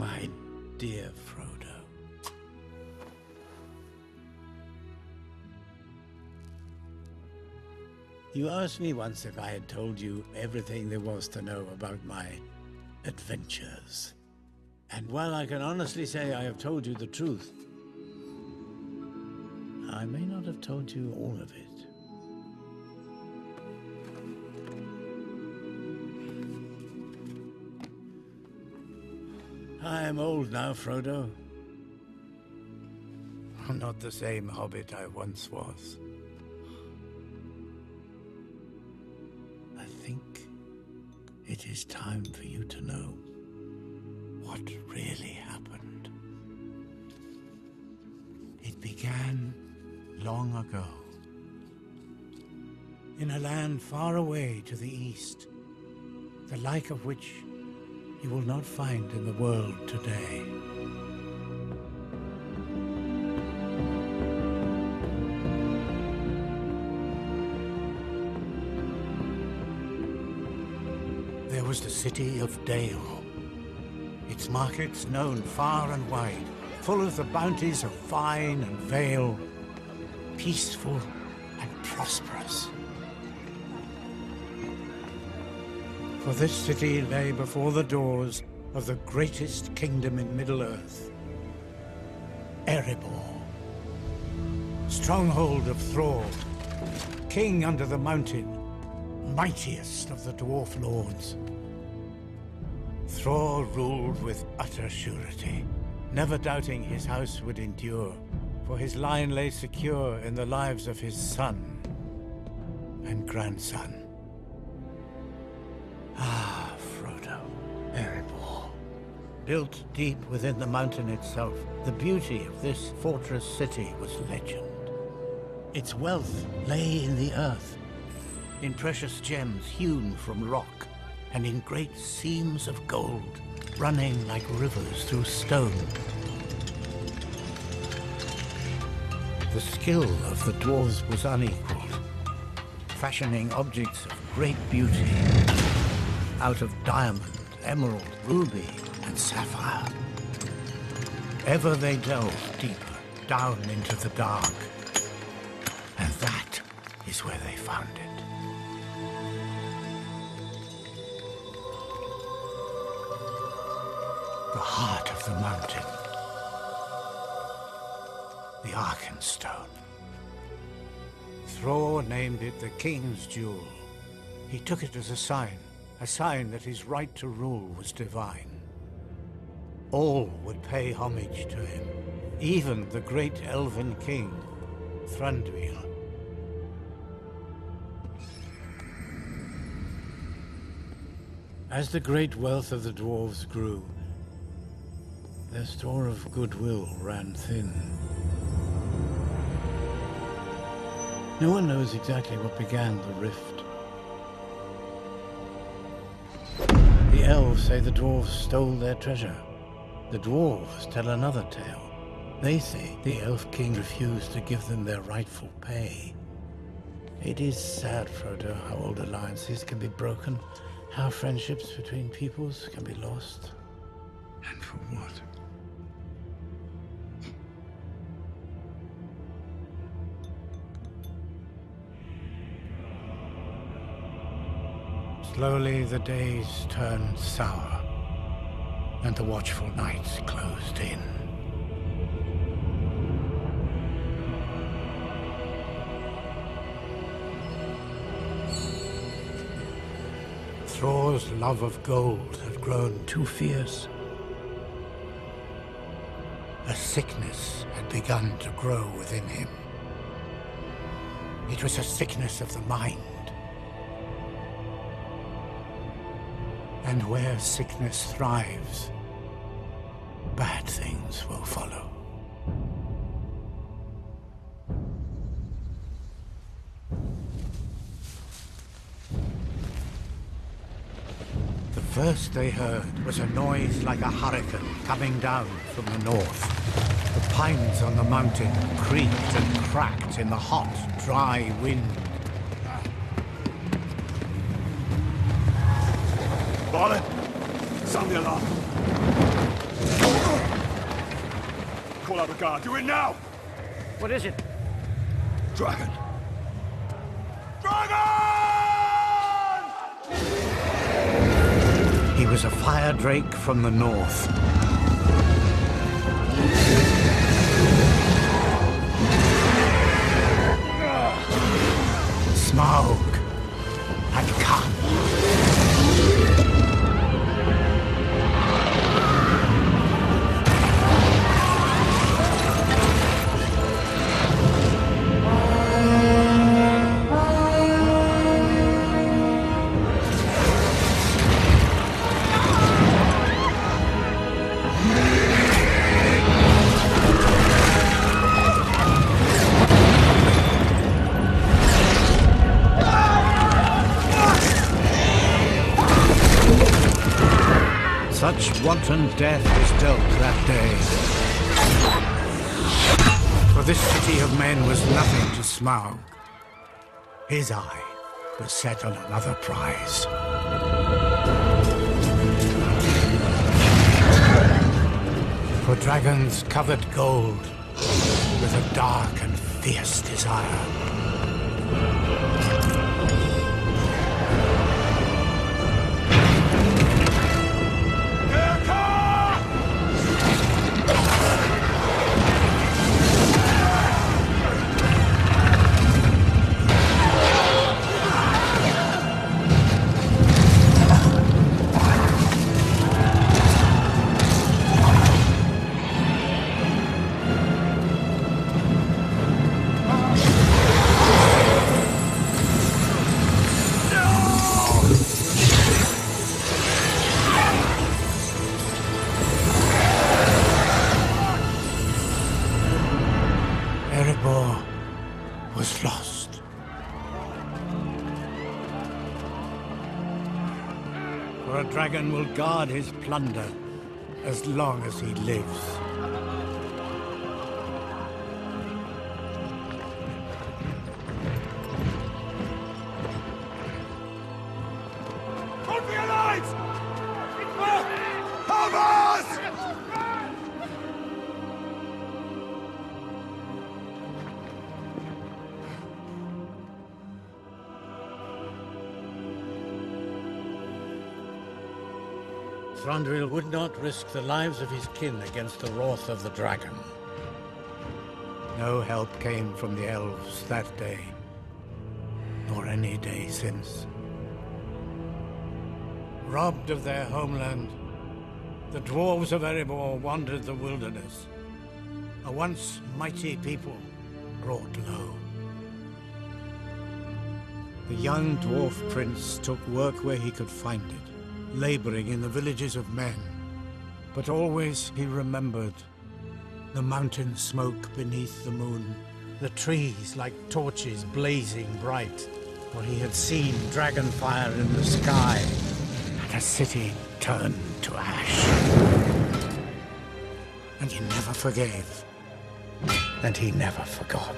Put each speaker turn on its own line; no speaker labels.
My dear Frodo. You asked me once if I had told you everything there was to know about my adventures. And while I can honestly say I have told you the truth, I may not have told you all of it. I am old now, Frodo. I'm not the same Hobbit I once was. I think it is time for you to know what really happened. It began long ago, in a land far away to the east, the like of which you will not find in the world today. There was the city of Dale, its markets known far and wide, full of the bounties of vine and vale, peaceful and prosperous. For this city lay before the doors of the greatest kingdom in Middle-earth, Erebor, stronghold of Thrall, king under the mountain, mightiest of the dwarf lords. Thrall ruled with utter surety, never doubting his house would endure, for his line lay secure in the lives of his son and grandson. Ah, Frodo, Erebor. Built deep within the mountain itself, the beauty of this fortress city was legend. Its wealth lay in the earth, in precious gems hewn from rock, and in great seams of gold, running like rivers through stone. The skill of the dwarves was unequaled, fashioning objects of great beauty out of diamond, emerald, ruby, and sapphire. Ever they delved deeper, down into the dark. And that is where they found it. The heart of the mountain. The Arkenstone. Thrall named it the King's Jewel. He took it as a sign that his right to rule was divine. All would pay homage to him, even the great elven king, Thranduil. As the great wealth of the dwarves grew, their store of goodwill ran thin. No one knows exactly what began the rift. The elves say the dwarves stole their treasure. The dwarves tell another tale. They say the elf king refused to give them their rightful pay. It is sad, Frodo, how old alliances can be broken, how friendships between peoples can be lost. And for what? Slowly the days turned sour, and the watchful nights closed in. Thrall's love of gold had grown too fierce. A sickness had begun to grow within him. It was a sickness of the mind. And where sickness thrives, bad things will follow. The first they heard was a noise like a hurricane coming down from the north. The pines on the mountain creaked and cracked in the hot, dry wind.
Balin, sound the alarm. call out a guard. Do it now!
What is it?
Dragon! Dragon!
He was a fire drake from the north. Smaug had come. Such wanton death was dealt that day. For this city of men was nothing to Smaug. His eye was set on another prize. For dragons covered gold with a dark and fierce desire. Erebor was lost. For a dragon will guard his plunder as long as he lives.
Run for your lives! Help us!
Thranduil would not risk the lives of his kin against the wrath of the dragon. No help came from the elves that day, nor any day since. Robbed of their homeland, the dwarves of Erebor wandered the wilderness, a once mighty people brought low. The young dwarf prince took work where he could find it, laboring in the villages of men. But always he remembered the mountain smoke beneath the moon, the trees like torches blazing bright, for he had seen dragonfire in the sky, and a city turned to ash. And he never forgave, and he never forgot.